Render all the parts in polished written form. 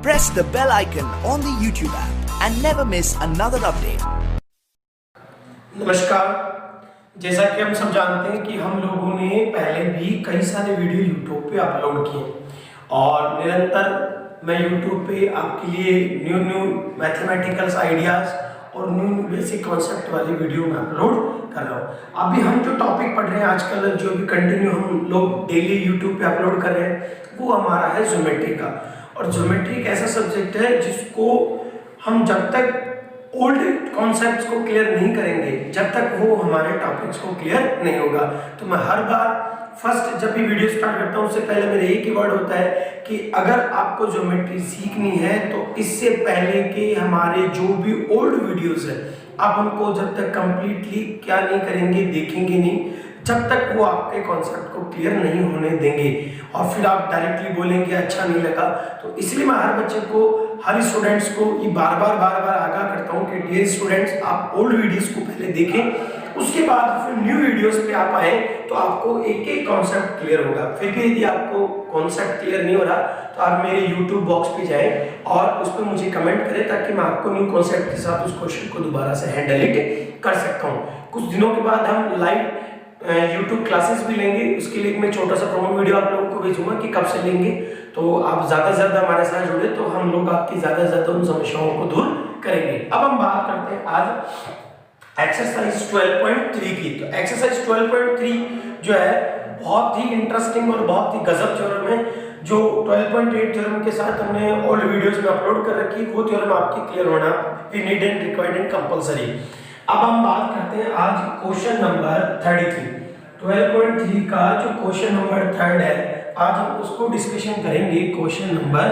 press the bell icon on the YouTube app and never miss another update. नमस्कार। जैसा कि हम सब जानते हैं कि हम लोगों ने पहले भी कई सारे वीडियो YouTube पे अपलोड किए और निरंतर मैं YouTube पे आपके लिए न्यू मैथमेटिकल्स आइडियाज़ और न्यू बेसिक कॉन्सेप्ट वाली वीडियो में अपलोड कर रहा हूँ। अभी हम जो टॉपिक पढ़ रहे हैं आजकल, जो भी कंटिन्यू हम लोग डेली YouTube पे अपलोड कर रहे हैं, वो हमारा है ज्योमेट्री का। और ज्योमेट्री एक ऐसा सब्जेक्ट है जिसको हम जब तक ओल्ड कॉन्सेप्ट्स को क्लियर नहीं करेंगे, जब तक वो हमारे टॉपिक्स को क्लियर नहीं होगा। तो मैं हर बार फर्स्ट जब भी वीडियो स्टार्ट करता हूँ उससे पहले मेरा एक ही वर्ड होता है कि अगर आपको ज्योमेट्री सीखनी है तो इससे पहले के हमारे जो भी ओल्ड वीडियोस है आप उनको जब तक कंप्लीटली क्या नहीं करेंगे, देखेंगे नहीं, जब तक वो आपके कॉन्सेप्ट को क्लियर नहीं होने देंगे और फिर आप डायरेक्टली बोलेंगे अच्छा नहीं लगा। तो इसलिए मैं हर बच्चे को, हर स्टूडेंट्स को ये बार बार आगाह करता हूँ कि डियर स्टूडेंट्स, आप ओल्ड वीडियोस को पहले देखें, उसके बाद फिर न्यू वीडियोस पे आप आए तो आपको एक एक कॉन्सेप्ट क्लियर होगा। फिर भी यदि आपको कॉन्सेप्ट क्लियर नहीं हो रहा तो आप मेरे यूट्यूब बॉक्स पे जाएं और उस पर मुझे कमेंट करें ताकि मैं आपको न्यू कॉन्सेप्ट के साथ उस क्वेश्चन को दोबारा से हैंडल इट कर सकता हूँ। कुछ दिनों के बाद हम लाइव यूट्यूब क्लासेस भी लेंगे, उसके लिए मैं छोटा सा प्रोमो वीडियो आप लोगों को भेजूंगा कि कब से लेंगे। तो आप ज़्यादा से ज़्यादा हमारे साथ जुड़े तो हम लोग आपकी ज़्यादा से ज़्यादा उन समस्याओं को दूर करेंगे। अब हम बात करते हैं आज एक्सरसाइज 12.3 की। तो एक्सरसाइज 12.3 जो है बहुत ही इंटरेस्टिंग और बहुत ही गजब थ्योरम है, जो 12.8 थ्योरम के साथ हमने ओल्ड वीडियोस में अपलोड कर रखी। वो थ्योरम आपकी क्लियर होना we need and required and compulsory. अब हम बात करते हैं आज क्वेश्चन नंबर 33। 12.3 का जो क्वेश्चन नंबर 3 है, आज हम उसको डिस्कशन करेंगे। Question number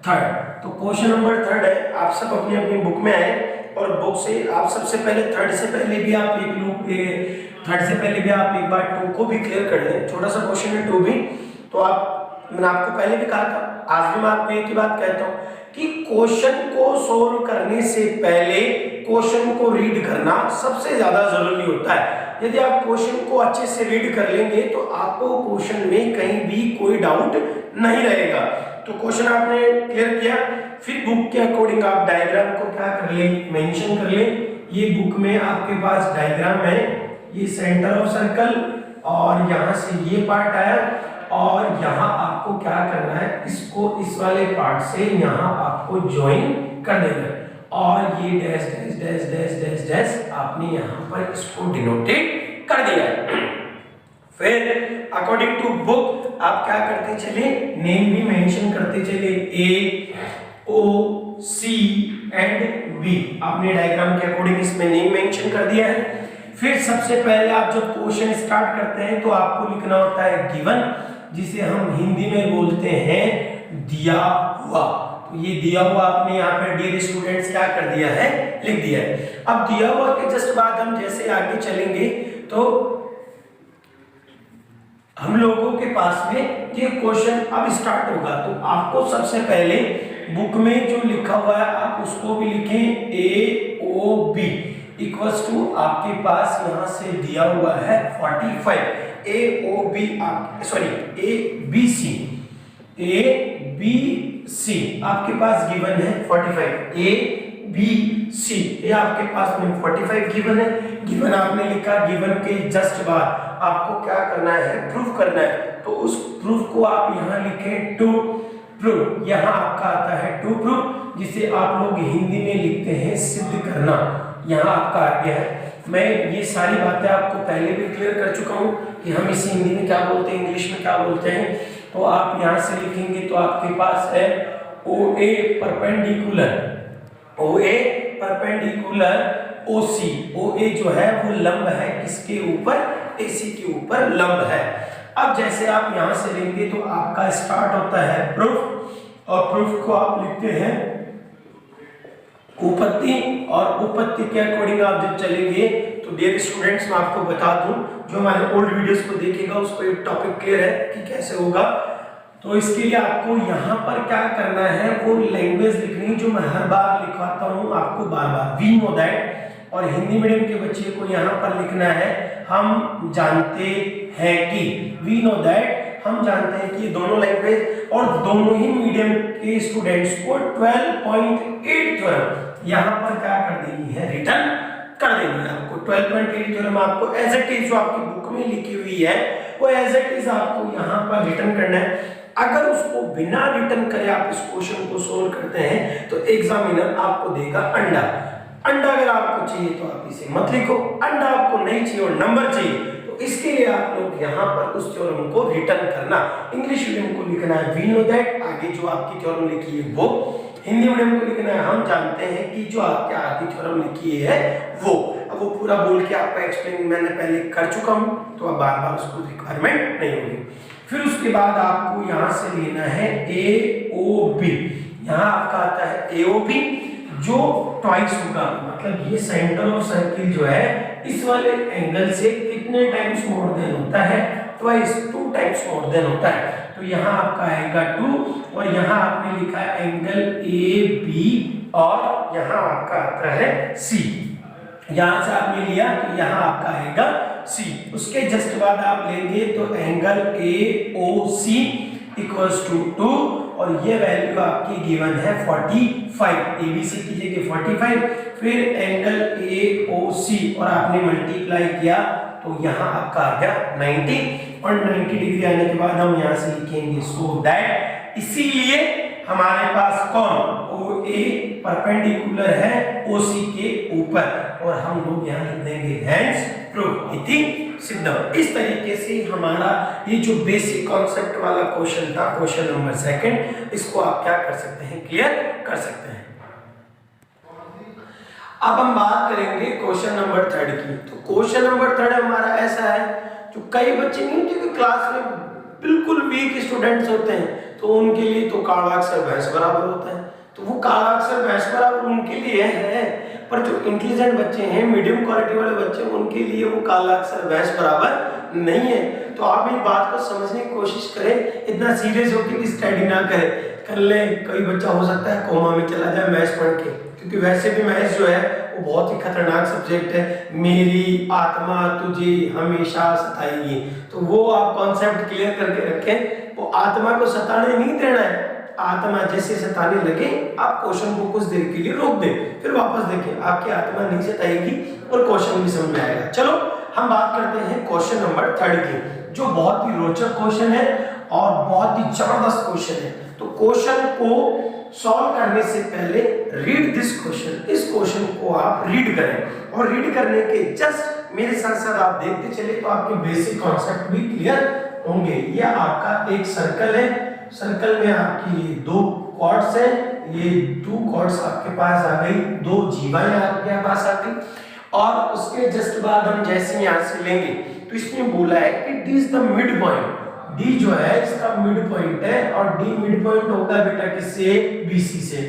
3। तो क्वेश्चन नंबर 3 है, आप सब अपनी अपनी बुक में आए और बुक से आप सबसे पहले 3 से पहले भी आप एक लोग 3 से पहले भी आप एक बार 2 को भी क्लियर कर लें। छोटा सा क्वेश्चन है 2 भी। तो मैंने आपको पहले भी कहा था, आज भी मैं आपको एक ही बात कहता हूँ कि क्वेश्चन को सोल्व करने से पहले क्वेश्चन को रीड करना सबसे ज्यादा जरूरी होता है। यदि आप क्वेश्चन को अच्छे से रीड कर लेंगे तो आपको क्वेश्चन में कहीं भी कोई डाउट नहीं रहेगा। तो क्वेश्चन आपने क्लियर किया, फिर बुक के अकॉर्डिंग आप डायग्राम को क्या कर ले, मेंशन कर ले। ये बुक में आपके पास डायग्राम है, ये सेंटर ऑफ सर्कल और यहाँ से ये पार्ट आया और यहाँ आपको क्या करना है, इसको इस वाले पार्ट से यहाँ आपको ज्वाइन कर देना है और ये dash dash dash dash dash dash आपने यहाँ पर इसको डिनोटेट कर दिया है। फिर अकॉर्डिंग टू बुक आप क्या करते चले, नेम भी मेंशन करते चले, ए ओ सी एंड बी। आपने डायग्राम के अकॉर्डिंग इसमें नेम मेंशन कर दिया है। फिर सबसे पहले आप जब क्वेश्चन स्टार्ट करते हैं तो आपको लिखना होता है गिवन, जिसे हम हिंदी में बोलते हैं दिया हुआ। तो ये दिया हुआ आपने यहाँ पे डियर स्टूडेंट्स क्या कर दिया है, लिख दिया है। अब दिया हुआ के जस्ट बाद हम जैसे आगे चलेंगे तो हम लोगों के पास में ये क्वेश्चन अब स्टार्ट होगा। तो आपको सबसे पहले बुक में जो लिखा हुआ है आप उसको भी लिखें, A O B equals to आपके पास यहाँ से दिया हुआ है 45। A O B sorry A B C आपके पास गिवन है 45। ए बी सी ये आपके पास में 45 गिवन है। गिवन आपने लिखा, गिवन के जस्ट बाद आपको क्या करना है, प्रूफ करना है। तो उस प्रूफ को आप यहाँ लिखें टू प्रूफ। यहाँ आपका आता है टू प्रूफ, जिसे आप लोग हिंदी में लिखते हैं सिद्ध करना। यहाँ आपका आ गया है। मैं ये सारी बातें आपको पहले भी क्लियर कर चुका हूँ कि हम इसे हिंदी में क्या बोलते हैं, इंग्लिश में क्या बोलते हैं। तो आप यहाँ से लिखेंगे तो आपके पास है ओ ए परपेंडिकुलर, ओ ए परपेंडिकुलर ओ सी। ओ ए जो है वो लंब है किसके ऊपर, ए सी के ऊपर लंब है। अब जैसे आप यहाँ से लेंगे तो आपका स्टार्ट होता है प्रूफ और प्रूफ को आप लिखते हैं उपपत्ति और उपपत्ति के अकॉर्डिंग आप जब चलेंगे तो डियर स्टूडेंट्स मैं आपको बता दूं, जो हमारे ओल्ड वीडियोस को देखेगा उसको एक टॉपिक क्लियर है कि कैसे होगा। तो इसके लिए आपको यहाँ पर क्या करना है, वो लैंग्वेज लिखनी जो मैं हर बार लिखवाता हूँ आपको बार बार, वी नो दैट। और हिंदी मीडियम के बच्चे को यहाँ पर लिखना है हम जानते हैं कि, वी नो दैट हम जानते हैं कि ये दोनों लैंग्वेज और दोनों ही मीडियम के स्टूडेंट्स को 12.8 थ्योरम यहाँ पर क्या कर देनी है, रिटर्न कर देनी है आपको। 12.8 थ्योरम आपको एज इट इज जो आपकी बुक में लिखी हुई है वो एज इट इज आपको यहाँ पर रिटर्न करना है। अगर उसको बिना रिटर्न करे आप इस क्वेश्चन को सोल्व करते हैं तो एग्जामिनर आपको देगा अंडा। अंडा अगर आपको चाहिए तो आप इसे मत लिखो, अंडा आपको नहीं चाहिए और नंबर चाहिए तो इसके लिए आप लोग यहाँ पर उस थ्योरम को रिटर्न करना। इंग्लिश मीडियम को लिखना है वी नो दैट, आगे जो आपकी थ्योरम लिखी है वो। हिंदी मीडियम को लिखना है हम जानते हैं कि जो आपके आगे थ्योरम लिखी है वो। अब वो पूरा बोल के आपका एक्सप्लेन मैंने पहले कर चुका हूँ तो अब बार बार उसको रिक्वायरमेंट नहीं होगी। फिर उसके बाद आपको यहाँ से लेना है AOB। यहाँ आपका आता है AOB जो ट्वाइस होगा, मतलब ये सेंटर ऑफ सर्किल जो है इस वाले एंगल से कितने टाइम्स मोर देन होता है, ट्वाइस, 2 टाइम्स मोर देन होता है। तो यहाँ आपका आएगा 2 और यहाँ आपने लिखा है एंगल AB और यहाँ आपका आता है C। यहाँ से आपने लिया तो यहाँ आपका आएगा C। उसके जस्ट बाद आप लेंगे तो एंगल AOC इक्वल्स टू 2 और ये वैल्यू आपकी गिवन है 45, ABC की जगह 45। फिर एंगल AOC और आपने मल्टीप्लाई किया तो यहाँ आपका आ गया 90 और 90 डिग्री आने के बाद हम यहाँ से लिखेंगे सो दैट, इसीलिए हमारे पास कौन OA परपेंडिकुलर है OC के ऊपर और हम लोग यहाँ लिख देंगे हेंस प्रूफ इति सिद्धम। इस तरीके से हमारा ये जो बेसिक कॉन्सेप्ट वाला क्वेश्चन था, क्वेश्चन नंबर 2, इसको आप क्या कर सकते हैं, क्लियर कर सकते हैं। अब हम बात करेंगे क्वेश्चन नंबर 3 की। तो क्वेश्चन नंबर 3 हमारा ऐसा है, जो कई बच्चे नहीं होते कि क्लास में बिल्कुल वीक स्टूडेंट्स होते हैं तो उनके लिए तो काला अक्षर भैंस बराबर होता है, तो वो काला अक्षर भैंस बराबर उनके लिए है। पर जो इंटेलिजेंट बच्चे हैं, मीडियम क्वालिटी वाले बच्चे, उनके लिए वो काला अक्षर भैंस बराबर नहीं है। तो आप इस बात को समझने की कोशिश करें, इतना सीरियस होकर स्टडी ना करें। कर ले, कोई बच्चा हो सकता है कोमा में चला जाए मैथ्स पढ़ के, क्योंकि वैसे भी मैथ्स जो है वो बहुत ही खतरनाक सब्जेक्ट है। मेरी आत्मा तुझे हमेशा सताएगी, तो वो आप कॉन्सेप्ट क्लियर करके रखें। वो आत्मा को सताने नहीं देना है, आत्मा जैसे सताने लगे आप क्वेश्चन को कुछ देर के लिए रोक दें, फिर वापस देखें, आपकी आत्मा नहीं सताएगी और क्वेश्चन भी समझ में आएगा। चलो हम बात करते हैं क्वेश्चन नंबर 3 की, जो बहुत ही रोचक क्वेश्चन है और बहुत ही जबरदस्त क्वेश्चन है। तो क्वेश्चन को सॉल्व करने से पहले रीड दिस क्वेश्चन, इस क्वेश्चन को आप रीड करें और रीड करने के जस्ट मेरे साथ साथ आप देखते चले तो आपके बेसिक कॉन्सेप्ट भी क्लियर होंगे। ये आपका एक सर्कल है, सर्कल में आपकी ये 2 कॉर्ड्स हैं, ये 2 कॉर्ड्स आपके पास आ गई, 2 जीवाएं आपके पास आ गई और उसके जस्ट बाद हम जैसे यहाँ से लेंगे तो इसमें बोला है कि D is the mid point. D जो है इसका मिड पॉइंट है और डी मिड पॉइंट होगा बेटा किससे, BC से।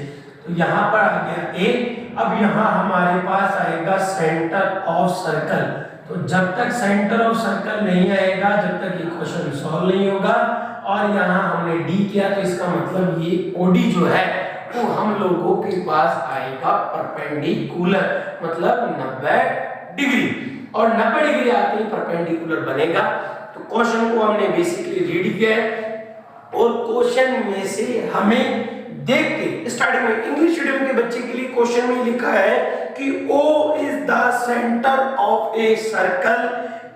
तो यहाँ पर आ गया A। अब यहाँ हमारे पास आएगा सेंटर ऑफ सर्कल। तो जब तक सेंटर ऑफ सर्कल नहीं आएगा, जब तक ये क्वेश्चन सॉल्व नहीं होगा। और यहाँ हमने D किया तो इसका मतलब ये OD जो है वो हम लोगों के पास आएगा परपेंडिकुलर, मतलब 90 डिग्री, और 90 डिग्री आते ही परपेंडिकुलर बनेगा। तो क्वेश्चन को हमने बेसिकली रीड किया है और क्वेश्चन में से हमें देख के स्टार्टिंग में इंग्लिश मीडियम के बच्चे के लिए क्वेश्चन में लिखा है कि O is the centre of a circle,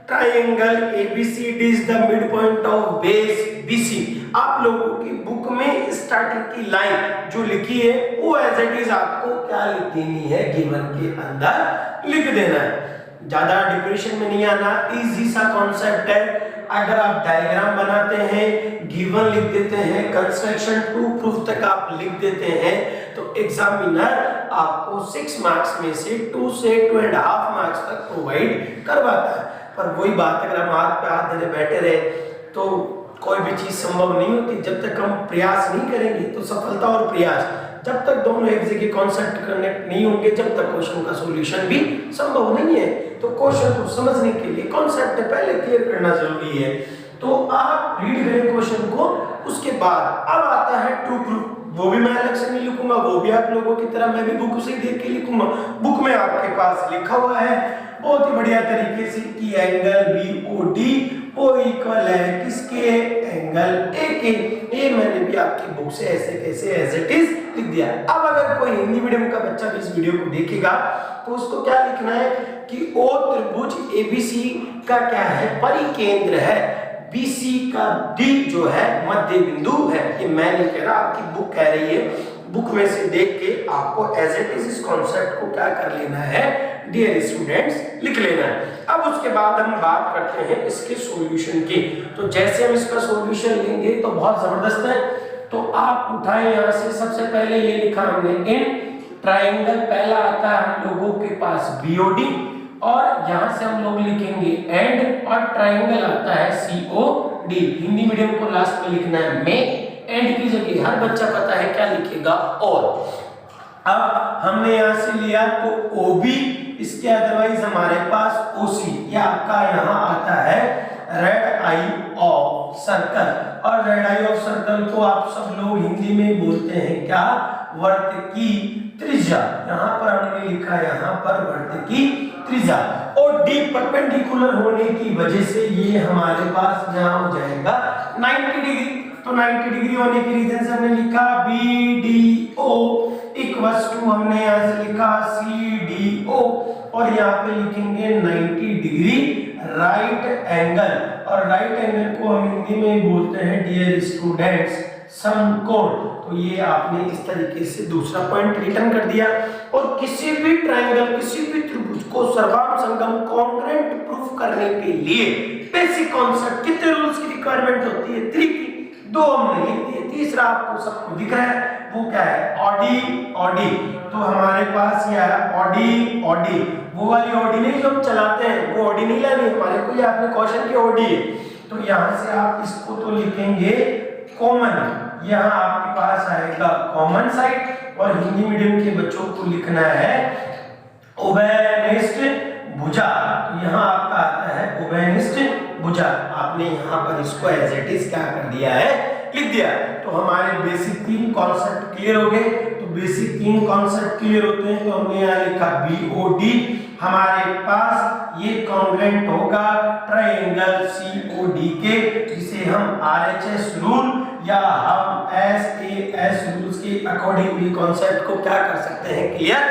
triangle ABCD is the mid point of base BC। आप लोगों की बुक में स्टार्टिंग की लाइन जो लिखी है वो एज इट इज आपको क्या लिख देनी है, गिवन के अंदर लिख देना है। ज्यादा डिप्रेशन में नहीं आना, इजी सा कॉन्सेप्ट है। अगर आप डायग्राम बनाते हैं, गिवन लिख देते हैं, कंस्ट्रक्शन टू प्रूफ तक आप लिख देते हैं तो एग्जामिनर आपको 6 मार्क्स में से 2 से 2.5 मार्क्स तक प्रोवाइड करवाता है। पर वही बात, अगर हम हाथ पे हाथ धरे बैठे रहे तो कोई भी चीज संभव नहीं होती। जब तक हम प्रयास नहीं करेंगे तो सफलता और प्रयास, जब तक दोनों एक जगह कॉन्सेप्ट कनेक्ट नहीं होंगे, जब तक क्वेश्चन का सॉल्यूशन भी संभव नहीं है। तो क्वेश्चन को समझने के लिए कॉन्सेप्ट पहले क्लियर करना जरूरी है। तो आप रीड करें क्वेश्चन को, उसके बाद अब आता है ट्रू प्रूफ। वो भी मैं अलग से नहीं लिखूंगा, वो भी आप लोगों की तरह मैं भी बुक से देख के लिखूंगा। बुक में आपके पास लिखा हुआ है बहुत ही बढ़िया तरीके से कि एंगल BOD वो इक्वल है किसके, एंगल ए के। ये मैंने भी आपकी बुक से ऐसे कैसे एज इट इज लिख दिया। अब अगर कोई हिंदी मीडियम का बच्चा भी इस वीडियो को देखेगा तो उसको क्या लिखना है कि ओ त्रिभुज एबीसी का क्या है, परिकेंद्र है, BC का D जो है मध्य बिंदु है। ये मैं नहीं कह रहा, आपकी बुक कह रही है। बुक में से देख के आपको एज इट इज इस कॉन्सेप्ट को क्या कर लेना है, डियर स्टूडेंट्स, लिख लेना है। अब उसके बाद हम बात करते हैं इसके सॉल्यूशन की। तो जैसे हम इसका सॉल्यूशन लेंगे तो बहुत जबरदस्त है। तो आप उठाएं यहाँ से, सबसे पहले ये लिखा हमने इन ट्राइंगल, पहला आता है हम लोगों के पास BOD, और यहाँ से हम लोग लिखेंगे एंड, और ट्राइंगल आता है COD। हिंदी मीडियम को लास्ट में लिखना है में, एंड की जगह हर बच्चा पता है क्या लिखेगा और। अब हमने यहाँ से लिया तो OB, इसके अदरवाइज हमारे पास OC, ये आपका यहाँ आता है रेड आई ऑफ सर्कल, और रेड आई ऑफ सर्कल को आप सब लोग हिंदी में बोलते हैं क्या, वर्त की त्रिज्या। यहाँ पर हमने लिखा है यहाँ पर वर्त की त्रिज्या, और D परपेंडिकुलर होने की वजह से ये हमारे पास यहाँ हो जाएगा 90 डिग्री। तो 90 डिग्री होने के रीजन से हमने लिखा BDO इक्वल्स टू, हमने यहाँ से लिखा CDO, और यहाँ पे लिखेंगे 90 डिग्री राइट एंगल, और राइट एंगल को हम हिंदी में बोलते हैं डियर स्टूडेंट्स समकोण। तो ये आपने इस तरीके से दूसरा पॉइंट रिटर्न कर दिया। और किसी भी ट्रायंगल, किसी भी त्रिभुज को सर्वांग संगम कॉन्ग्रुएंट प्रूफ करने के लिए बेसिक कॉन्सेप्ट, कितने रूल्स की रिक्वायरमेंट होती है, 3 की, 2 हमने लिख दिए, तीसरा आपको सबको दिख रहा है, वो क्या है, OD। तो हमारे पास ये है OD, वो वाली OD नहीं जो हम चलाते हैं, वो OD नहीं लानी हमारे को, ये आपने क्वेश्चन की OD है। तो यहाँ से आप इसको तो लिखेंगे कॉमन, यहाँ आपके पास आएगा कॉमन साइड, और हिंदी मीडियम के बच्चों को लिखना है उभयनिष्ठ भुजा। तो यहाँ आपका आता है उभयनिष्ठ भुजा, आपने यहाँ पर इसको एज इट इज क्या कर दिया है, लिख दिया। तो हमारे बेसिक 3 कॉन्सेप्ट क्लियर हो गए। तो बेसिक 3 कॉन्सेप्ट क्लियर होते हैं तो हमने यहाँ लिखा BOD, हमारे पास ये कॉन्ग्रुएंट होगा ट्रायंगल COD के, जिसे हम RHS रूल या हम SAS रूल्स के अकॉर्डिंगली कॉन्सेप्ट को क्या कर सकते हैं, क्लियर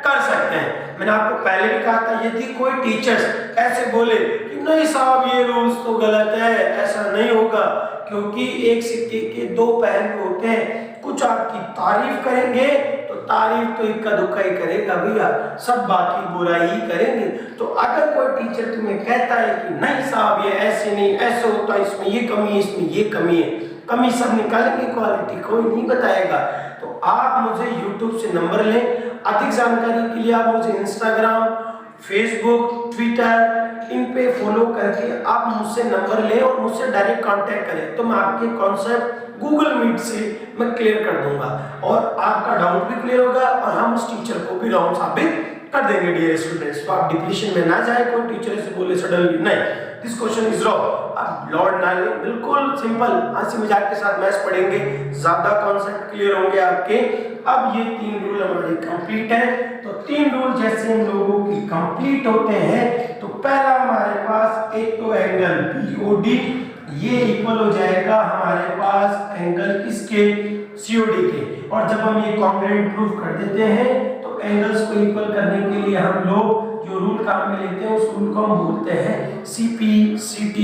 कर सकते हैं। मैंने आपको पहले भी कहा था, यदि कोई टीचर्स ऐसे बोले कि नहीं साहब ये रूल्स तो गलत है, ऐसा नहीं होगा, क्योंकि एक सिक्के के 2 पहलू होते हैं। कुछ आपकी तारीफ करेंगे तो तारीफ तो इक्का दुक्का ही करेगा भैया, सब बाकी बुराई ही करेंगे। तो अगर कोई टीचर तुम्हें कहता है कि नहीं साहब ये ऐसे नहीं, ऐसे होता है, इसमें ये कमी है, इसमें ये कमी है, कमी सब निकालेंगे, क्वालिटी कोई नहीं बताएगा। तो आप मुझे YouTube से नंबर लें। अधिक जानकारी के लिए आप मुझे Instagram, Facebook, Twitter इन पे फॉलो करके आप मुझसे नंबर लें और मुझसे डायरेक्ट कांटेक्ट करें, तो मैं आपके कॉन्सेप्ट Google Meet से मैं क्लियर कर दूंगा, और आपका डाउट भी क्लियर होगा, और हम उस टीचर को भी रॉन्ग साबित कर देंगे डियर स्टूडेंट्स। तो आप डिप्रेशन में ना जाए, कोई टीचर से बोले सडनली नहीं दिस क्वेश्चन इज रॉन्ग, आप लॉर्ड ना ले, बिल्कुल सिंपल हंसी मजाक के साथ मैथ्स पढ़ेंगे, ज्यादा कॉन्सेप्ट क्लियर होंगे आपके। अब ये 3 रूल हमारे कंप्लीट है। तो 3 रूल जैसे हम लोगों की कंप्लीट होते हैं, तो पहला हमारे पास एक तो एंगल BOD, ये इक्वल हो जाएगा हमारे पास एंगल किसके, COD के, और जब हम ये कॉन्ग्रुएंट प्रूफ कर देते हैं तो एंगल्स को इक्वल करने के लिए हम लोग जो रूल काम में लेते हैं उस रूल को हम बोलते हैं CPCT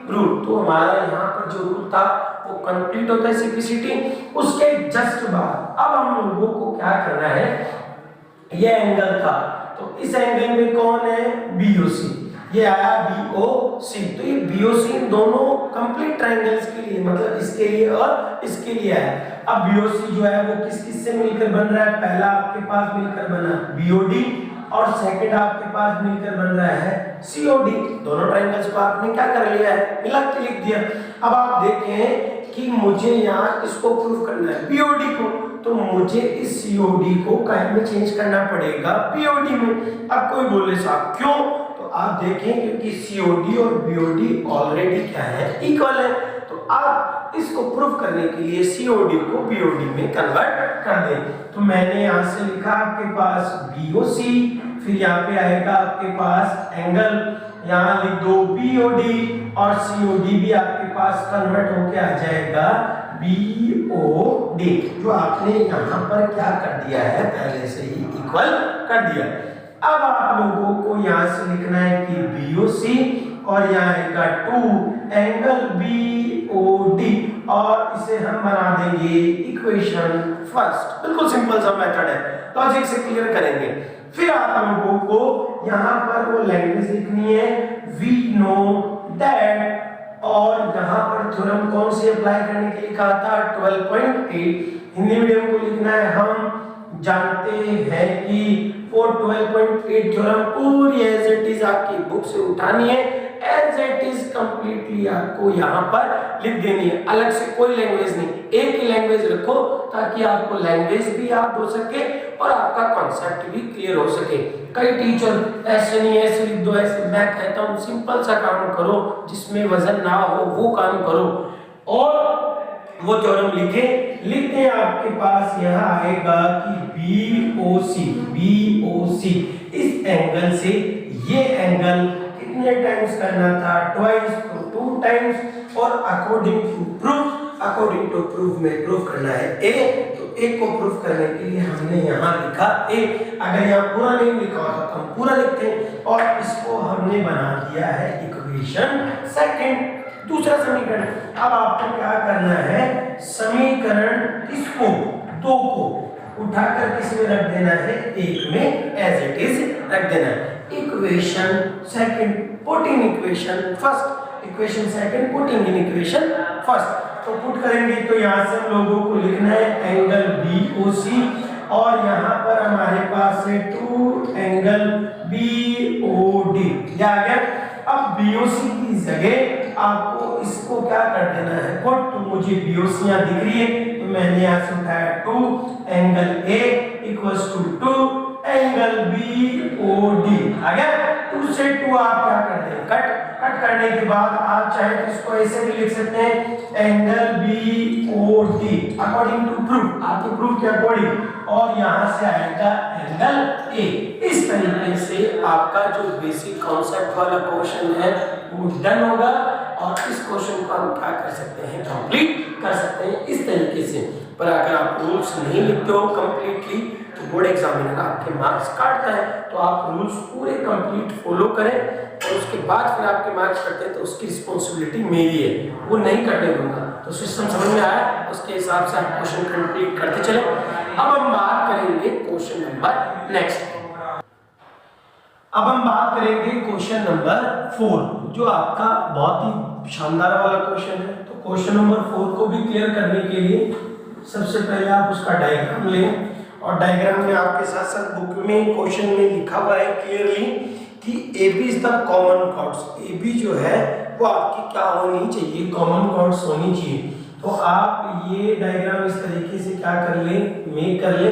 रूल। तो हमारा यहाँ पर जो रूल था वो कंप्लीट होता है CPCT। उसके जस्ट बाद अब हम लोगों को क्या करना है, ये एंगल था, तो इस एंगल में कौन है, BOC, ये आया BOC। तो ये BOC दोनों कंप्लीट ट्रायंगल्स के लिए, मतलब इसके लिए और इसके लिए है। अब BOC जो है वो किस किस से मिलकर बन रहा है, पहला आपके पास मिलकर बना BOD, और सेकंड आपके पास मिलकर बन रहा है COD। दोनों ट्रायंगल्स को आपने क्या कर लिया है, मिला के लिख दिया। अब आप देखें कि मुझे यहाँ इसको प्रूफ करना है BOD को, तो मुझे इस COD को कहीं में चेंज करना पड़ेगा BOD में। अब कोई बोले साहब क्यों, तो आप देखें क्योंकि COD और BOD ऑलरेडी क्या है, इक्वल है। तो आप इसको प्रूफ करने के लिए COD को BOD में कन्वर्ट कर दें। तो मैंने यहाँ से लिखा आपके पास BOC, फिर यहाँ पे आएगा आपके पास एंगल, यहाँ लिख दो BOD, और COD भी आपके पास कन्वर्ट होके आ जाएगा BOD, जो आपने यहाँ पर क्या कर दिया है, पहले से ही इक्वल कर दिया। अब आप लोगों को यहाँ से लिखना है कि BOC और यहाँ आएगा 2 एंगल BOD, और इसे हम बना देंगे इक्वेशन फर्स्ट। बिल्कुल सिंपल सा मेथड है, लॉजिक से क्लियर करेंगे। फिर आप लोगों को यहाँ पर वो लैंग्वेज लिखनी है, वी नो दैट, और यहाँ पर थ्योरम कौन सी अप्लाई करने के लिए कहा था, 12.8। हिंदी मीडियम को लिखना है, हम जानते हैं कि वो 12.8 थ्योरम पूरी एज इट इज आपकी बुक से उठानी है, एज इट इज कंप्लीटली आपको यहाँ पर लिख देनी है, अलग से कोई लैंग्वेज नहीं, एक ही लैंग्वेज रखो ताकि आपको लैंग्वेज भी याद हो सके और आपका कॉन्सेप्ट भी क्लियर हो सके। कई टीचर ऐसे नहीं, ऐसे लिख दो, ऐसे, मैं कहता हूँ सिंपल सा काम करो जिसमें वजन ना हो, वो काम करो और वो थ्योरम लिख दें। आपके पास यहाँ आएगा कि BOC इस एंगल से ये एंगल कितने टाइम्स करना था, ट्वाइस, तो 2 टाइम्स, और अकॉर्डिंग टू प्रूफ में प्रूफ करना है A, तो A को प्रूफ करने के लिए हमने यहाँ लिखा A। अगर यहाँ पूरा नहीं लिखा होता तो हम पूरा लिखते हैं, और इसको हमने बना दिया है इक्वेशन सेकंड, दूसरा समीकरण। अब आपको क्या करना है, समीकरण इसको 2 को उठाकर किस में रख देना है, 1 में एज इट इज रख देना है। Equation second put in equation first, equation second put in equation first. तो पुट करेंगे तो यहाँ से हम लोगों को लिखना है एंगल BOC, और यहाँ पर हमारे पास है 2 एंगल BOD, क्या आ गया। अब BOC की जगह आपको इसको क्या कर देना है, पुट, तो मुझे BOC यहाँ दिख रही है, तो मैंने यहाँ से उठाया 2 angle A equals to 2 angle BOD, आ गया। 2 से 2 आप क्या कर दें, कट करने के बाद आप चाहे तो इसको ऐसे भी लिख सकते हैं, angle BOD according to proof, आपके प्रूफ के अकॉर्डिंग, और यहाँ से आएगा एंगल A। इस तरीके से आपका जो बेसिक कॉन्सेप्ट वाला क्वेश्चन है वो डन होगा, और इस क्वेश्चन को हम क्या कर सकते हैं, कंप्लीट कर सकते हैं इस तरीके से। पर अगर आप रूल्स नहीं लिखते हो कंप्लीटली तो बोर्ड एग्जामिनर आपके मार्क्स काटता है, तो आप रूल्स पूरे कंप्लीट फॉलो करें, और उसके बाद फिर आपके मार्क्स कटते हैं तो उसकी रिस्पॉन्सिबिलिटी मेरी है, वो नहीं करने दूंगा। तो सिस्टम समझ में आया, उसके हिसाब से आप क्वेश्चन कंप्लीट करते चले। अब हम बात करेंगे क्वेश्चन नंबर नेक्स्ट, अब हम बात करेंगे क्वेश्चन नंबर 4, जो आपका बहुत ही शानदार वाला क्वेश्चन है। तो क्वेश्चन नंबर 4 को भी क्लियर करने के लिए सबसे पहले आप उसका डायग्राम लें, और डायग्राम में आपके साथ साथ बुक में क्वेश्चन में लिखा हुआ है क्लियरली कि AB is the common chords. AB जो है वो आपकी क्या होनी चाहिए, कॉमन कॉर्ड्स होनी चाहिए। तो आप ये डायग्राम इस तरीके से क्या कर ले, मेक कर ले,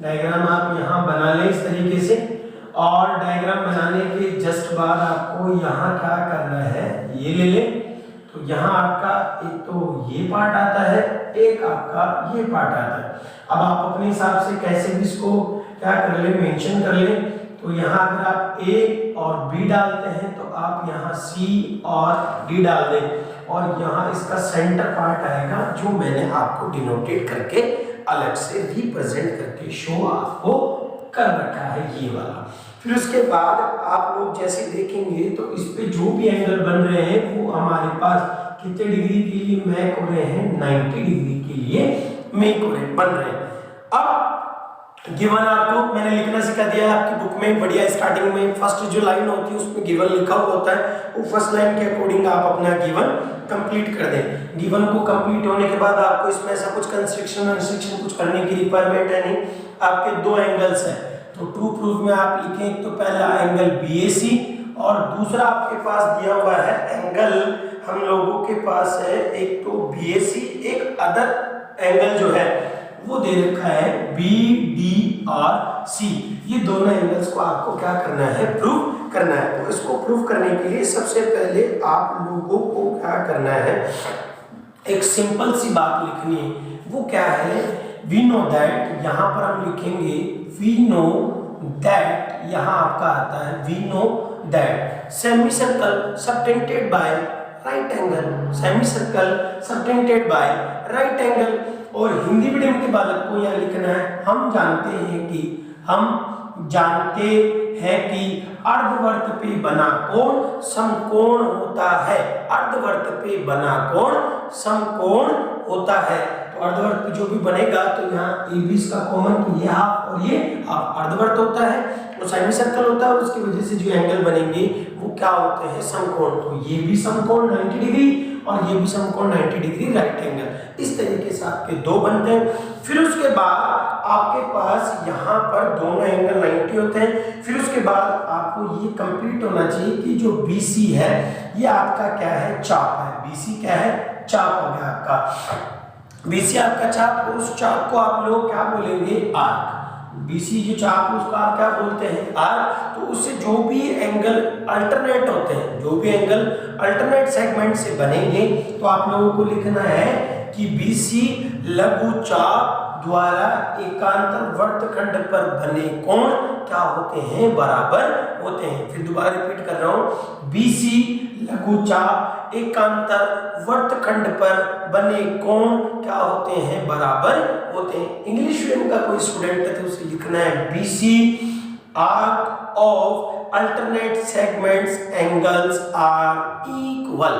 डायग्राम आप यहाँ बना ले इस तरीके से, और डायग्राम बनाने के जस्ट बाद आपको यहाँ क्या करना है, ये ले ले। तो यहाँ आपका एक तो ये पार्ट आता है, एक आपका ये पार्ट आता है। अब आप अपने हिसाब से कैसे भी इसको क्या कर ले, मेंशन कर ले। तो यहाँ अगर आप A और B डालते हैं तो आप यहाँ C और D डाल दें, और यहाँ इसका सेंटर पार्ट आएगा जो मैंने आपको डिनोटेट करके अलग से रिप्रेजेंट करके शो आपको कर रखा है, ये वाला। फिर उसके बाद आप लोग जैसे देखेंगे तो इस पे जो भी एंगल बन रहे हैं वो हमारे पास कितने डिग्री के लिए मेक हो रहे हैं, 90 डिग्री के लिए मेक हो रहे बन रहे हैं। अब गिवन आपको मैंने लिखना सिखा दिया है आपकी बुक में, बढ़िया। स्टार्टिंग में फर्स्ट जो लाइन होती है उसमें गिवन लिखा हुआ होता है, वो फर्स्ट लाइन के अकॉर्डिंग आप अपना गिवन कंप्लीट कर दें। गिवन को कंप्लीट होने के बाद आपको इसमें ऐसा कुछ कंस्ट्रक्शन कुछ करने की रिक्वायरमेंट है नहीं। आपके 2 एंगल्स हैं, तो टू प्रूफ में आप लिखें, एक तो पहला एंगल BAC और दूसरा आपके पास दिया हुआ है एंगल, हम लोगों के पास है एक तो BAC, एक अदर एंगल जो है वो दे रखा है BDRC। ये दोनों एंगल्स को आपको क्या करना है, प्रूफ करना है। तो इसको प्रूफ करने के लिए सबसे पहले आप लोगों को क्या करना है, एक सिंपल सी बात लिखनी है, वो क्या है, वी नो दैट, यहाँ पर हम लिखेंगे वी नो दैट, यहाँ आपका आता है we know that semi circle subtended by right angle, semi circle subtended by right angle. और हिंदी मीडियम के बालक को यहाँ लिखना है, हम जानते हैं कि अर्धवर्त पे बना कोण समकोण होता है, अर्धवर्त पे बना कोण समकोण होता है। तो अर्धवर्त पे जो भी बनेगा तो यहाँ ए बी का कॉमन, तो ये हाफ और ये हाफ अर्धवर्त होता है, तो सेमी सर्कल होता है, और उसकी वजह से जो एंगल बनेंगे वो क्या होते हैं, समकोण। तो ये भी समकोण 90 डिग्री और ये भी समकोण 90 डिग्री राइट एंगल। इस तरीके से आपके दो बनते हैं। फिर उसके बाद आपके पास यहाँ पर दोनों एंगल 90 होते हैं। फिर उसके बाद आपको ये कंप्लीट होना चाहिए कि जो BC है ये आपका क्या है, चाप है। BC क्या है, चाप हो गया आपका। BC आपका चाप, और उस चाप को आप लोग क्या बोलेंगे, आर्क। BC जो चाप है उसको आप क्या बोलते हैं, आर्क। तो उससे जो भी एंगल अल्टरनेट होते हैं, जो भी एंगल अल्टरनेट सेगमेंट से बनेंगे, तो आप लोगों को लिखना है कि BC लघु चाप द्वारा एकांतर वर्तखंड पर बने कोण क्या होते हैं, बराबर होते हैं। फिर दोबारा रिपीट कर रहा हूं, BC लघु चाप एकांतर वर्तखंड पर बने कोण क्या होते हैं, बराबर होते हैं। इंग्लिश मीडियम का कोई स्टूडेंट है तो उसे लिखना है BC arc of alternate segments angles are equal।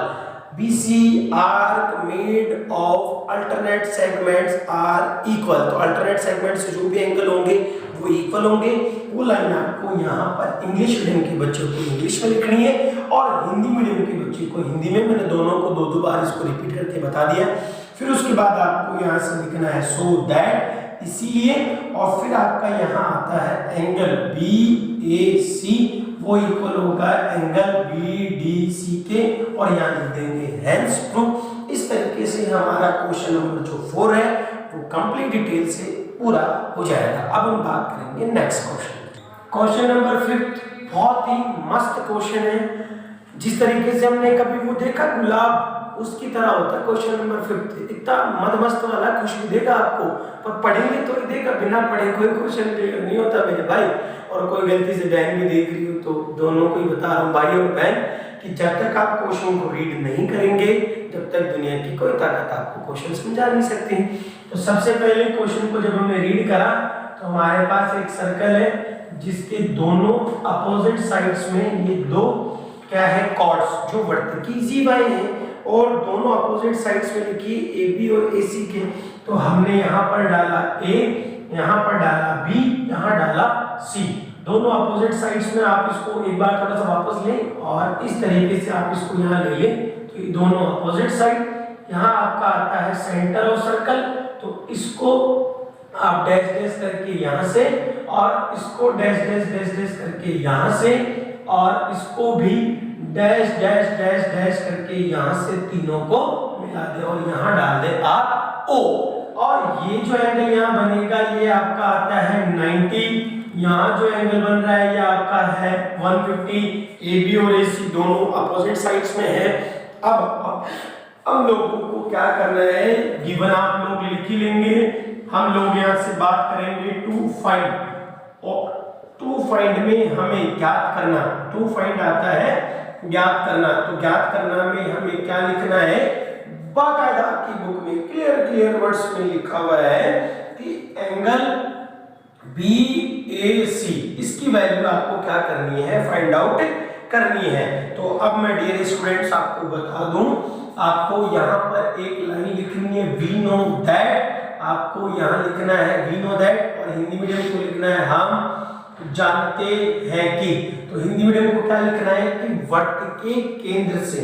BC arc made of alternate segments are equal। तो alternate segments से जो भी एंगल होंगे वो इक्वल होंगे। वो लाइन आपको यहाँ पर इंग्लिश मीडियम के बच्चों को इंग्लिश में लिखनी है और हिंदी मीडियम के बच्चे को हिंदी में। मैंने दोनों को दो बार इसको रिपीट करके बता दिया। फिर उसके बाद आपको यहाँ से लिखना है सो दैट, इसीलिए, और फिर आपका यहाँ आता है एंगल BAC, वो इक्वल होगा एंगल BDC के, और यहाँ लिख देंगे हेंस प्रूफ। इस तरीके से हमारा क्वेश्चन नंबर जो 4 है वो कंप्लीट डिटेल से पूरा हो जाएगा। अब हम बात करेंगे नेक्स्ट क्वेश्चन। क्वेश्चन नंबर 5 बहुत ही मस्त क्वेश्चन है। जिस तरीके से हमने कभी वो देखा गुलाब, उसकी तरह होता है क्वेश्चन नंबर 5। इतना मदमस्त वाला खुशबू देगा आपको, पर पढ़ेंगे तो ही देगा, बिना पढ़े कोई क्वेश्चन क्लियर नहीं होता मेरे भाई। और कोई गलती से बहन भी देख रही हो तो दोनों को ही बता रहा हूँ, भाई और बहन, कि जब तक आप क्वेश्चन को रीड नहीं करेंगे जब तक दुनिया की कोई ताकत आपको क्वेश्चन समझा नहीं सकती। तो सबसे पहले क्वेश्चन को जब हमने रीड करा तो हमारे पास एक सर्कल है जिसके दोनों अपोजिट साइड्स में ये दो क्या है, कॉर्ड्स जो वर्तिकी जीवाएं हैं, और दोनों अपोजिट साइड्स में लिखी AB और AC के। तो हमने यहाँ पर डाला A, यहाँ पर डाला B, यहाँ डाला C। दोनों अपोजिट साइड्स में आप इसको एक बार थोड़ा सा वापस लें और इस तरीके से आप इसको यहाँ ले लें। तो ये दोनों अपोजिट साइड, यहाँ आपका आता है सेंटर ऑफ सर्कल, तो इसको आप डैश डैश करके यहाँ से, और इसको डैश डैश डैश डैश करके यहाँ से, और इसको भी डैश डैश डैश डैश करके यहाँ से तीनों को मिला दे और यहाँ डाल दे आप O। और ये जो एंगल यहाँ बनेगा ये आपका आता है 90। यहाँ जो एंगल बन रहा है ये आपका है 150। AB और AC दोनों अपोजिट साइड्स में है। अब हम लोगों को क्या करना है, गिवन आप लोग लिख ही लेंगे। हम लोग यहाँ से बात करेंगे टू फाइंड, और टू फाइंड में हमें ज्ञात करना, टू फाइंड आता है ज्ञात करना। तो ज्ञात करना में हमें क्या लिखना है, बाकायदा की बुक में क्लियर वर्ड्स में लिखा हुआ है कि एंगल BAC, इसकी वैल्यू आपको क्या करनी है, फाइंड आउट करनी है। तो अब मैं डियर स्टूडेंट्स आपको बता दूं, आपको यहाँ पर एक लाइन लिखनी है वी नो दैट। आपको यहाँ लिखना है वी नो दैट, और हिंदी मीडियम को लिखना है हम जानते हैं कि। तो हिंदी मीडियम को क्या लिखना है कि वृत्त के केंद्र से,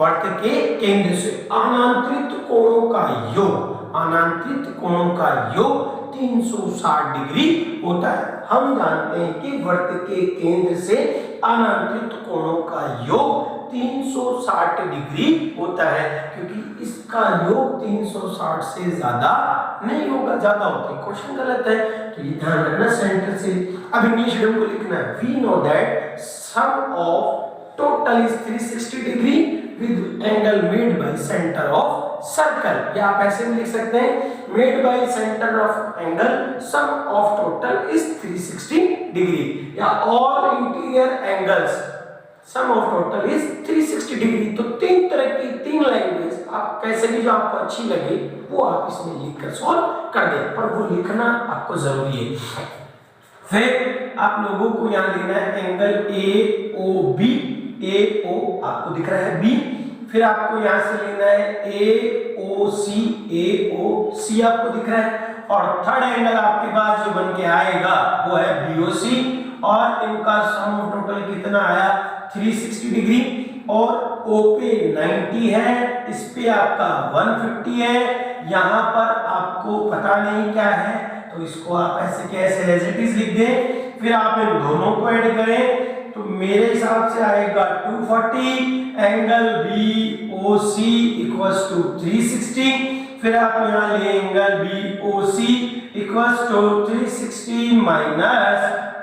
वृत्त के केंद्र से अनांतरित कोणों का योग, अनांतरित कोणों का योग 360 डिग्री होता है। हम जानते हैं कि वृत्त के केंद्र से अनांतरित कोणों का योग 360 डिग्री होता है, क्योंकि इसका योग 360 से ज्यादा नहीं होगा, ज्यादा होता है। क्वेश्चन गलत है तो ये ध्यान रखना सेंटर से। अब इंग्लिश मीडियम को लिखना है we know that sum of total is 360 degree with angle made by centre of circle, या आप ऐसे भी लिख सकते हैं made by centre of angle sum of total is 360 degree, या all interior angles sum of total is 360 degree. तो तीन तरह की तीन लैंग्वेज आप कैसे भी जो आपको अच्छी लगे वो आप इसमें लिखकर सॉल्व कर दें, पर वो लिखना आपको जरूरी है। फिर आप लोगों को यहाँ लिखना है एंगल AOB, AO आपको दिख रहा है B, फिर आपको यहाँ से लेना है AOC, AOC आपको दिख रहा है, और थर्ड एंगल आपके पास जो बन के आएगा वो है BOC, और इनका सम ऑफ टोटल कितना आया 360 डिग्री, और O पे 90 है, इस पे आपका 150 है, यहाँ पर आपको पता नहीं क्या है तो इसको आप ऐसे कैसे एज इट इज लिख दें। फिर आप इन दोनों को ऐड करें तो मेरे हिसाब से आएगा 240, एंगल BOC इक्वल्स टू 360, फिर आप यहाँ ले angle BOC equals to 360 minus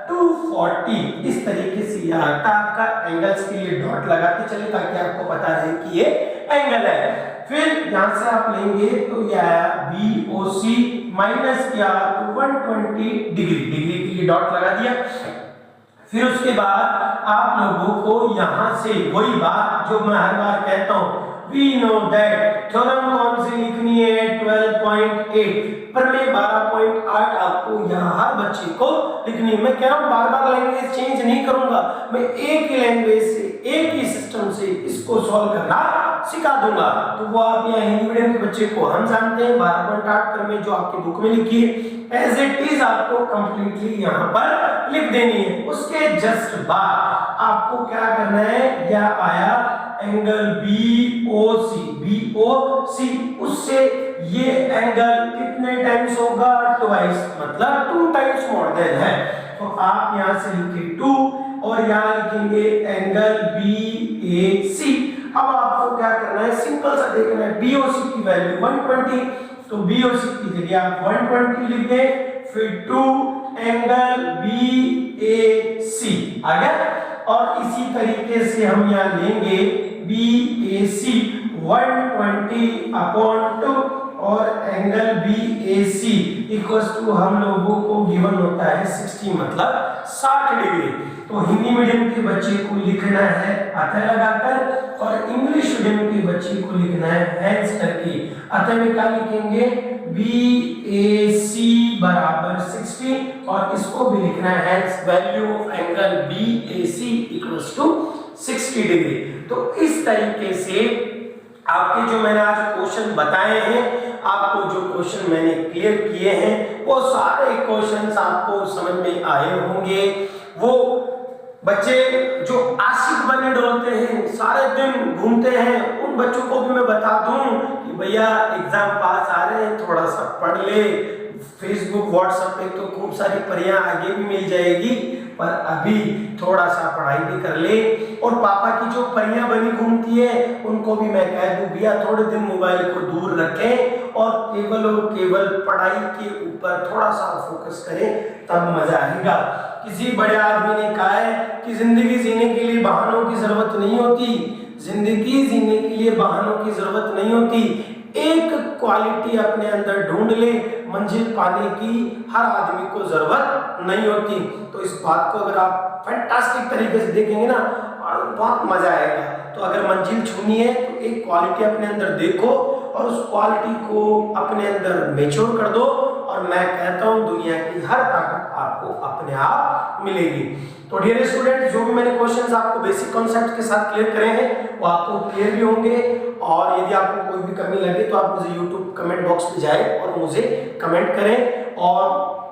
240। इस तरीके से यह आता आपका एंगल्स के लिए डॉट लगाते चले ताकि आपको पता रहे कि ये एंगल है। फिर यहां से आप लेंगे तो यह आया BOC माइनस क्या तो 120 डिग्री, डिग्री के लिए डॉट लगा दिया। फिर उसके बाद आप लोगों को यहां से वही बात जो मैं हर बार कहता हूं, we know that थ्योरम कौन सी लिखनी है 12.8, पर मैं 12.8 आपको यहाँ हर बच्चे को लिखनी है। मैं कह रहा हूँ बार बार लैंग्वेज चेंज नहीं करूंगा, मैं एक ही लैंग्वेज से एक ही सिस्टम से इसको सॉल्व करना सिखा दूंगा। तो वो आप यहाँ हिंदी मीडियम के बच्चे को हम जानते हैं 12.8 पर में जो आपकी बुक में लिखी है एज इट इज आपको कंप्लीटली यहाँ पर लिख देनी है। उसके जस्ट बाद आपको क्या करना है, यह आया एंगल BOC, BOC उससे ये एंगल कितने टाइम्स होगा ट्वाइस, मतलब 2 टाइम्स मोर देन है। तो आप यहां से लिखे 2 और यहां लिखेंगे एंगल BAC। अब आपको क्या करना है, सिंपल सा देखना है BOC की वैल्यू 120, तो BOC की जगह आप 120 लिख दें, फिर 2 एंगल BAC आ गया। और इसी तरीके से हम यहाँ लेंगे BAC 120 अपॉन 2 और एंगल BAC इक्वल्स टू हम लोगों को गिवन होता है 60 मतलब 60 डिग्री। तो हिंदी मीडियम के बच्चे को लिखना है अतः लगाकर और इंग्लिश मीडियम के बच्चे को लिखना है हैंस करके। अतः में क्या लिखेंगे BAC बराबर 60 और इसको भी लिखना है hence value of angle BAC equals to 60 degree. तो इस तरीके से आपके जो मैंने आज क्वेश्चन बताए हैं, आपको जो क्वेश्चन मैंने क्लियर किए हैं वो सारे क्वेश्चंस आपको समझ में आए होंगे। वो बच्चे जो आशिक बने डोलते हैं, सारे दिन घूमते हैं, उन बच्चों को भी मैं बता दूं कि भैया एग्जाम पास आ रहे हैं, थोड़ा सा पढ़ ले। फेसबुक व्हाट्सएप पे तो खूब सारी परियां आगे भी मिल जाएगी, पर अभी थोड़ा सा पढ़ाई भी कर ले। और पापा की जो परियां बनी घूमती है उनको भी मैं कह दूं भैया थोड़े दिन मोबाइल को दूर रखें और केवल पढ़ाई के ऊपर थोड़ा सा फोकस करें, तब मजा आएगा। किसी बड़े आदमी ने कहा है कि जिंदगी जीने के लिए बहानों की जरूरत नहीं होती, जिंदगी जीने के लिए बहानों की जरूरत नहीं होती, एक क्वालिटी अपने अंदर ढूंढ ले, मंजिल पाने की हर आदमी को जरूरत नहीं होती। तो इस बात को अगर आप फैंटास्टिक तरीके से देखेंगे ना बहुत मजा आएगा। तो अगर मंजिल छूनी है तो एक क्वालिटी अपने अंदर देखो और उस क्वालिटी को अपने अंदर मैच्योर कर दो और मैं कहता हूं दुनिया की हर ताकत आपको अपने आप मिलेगी। तो डियर स्टूडेंट, जो भी मैंने क्वेश्चंस आपको बेसिक कॉन्सेप्ट के साथ क्लियर करे हैं वो आपको क्लियर भी होंगे। और यदि आपको कोई भी कमी लगे तो आप मुझे YouTube कमेंट बॉक्स में जाए और मुझे कमेंट करें। और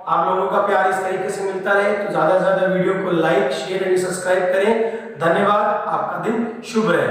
आप लोगों का प्यार इस तरीके से मिलता रहे तो ज्यादा से ज्यादा वीडियो को लाइक शेयर एंड सब्सक्राइब करें। धन्यवाद, आपका दिन शुभ रहे।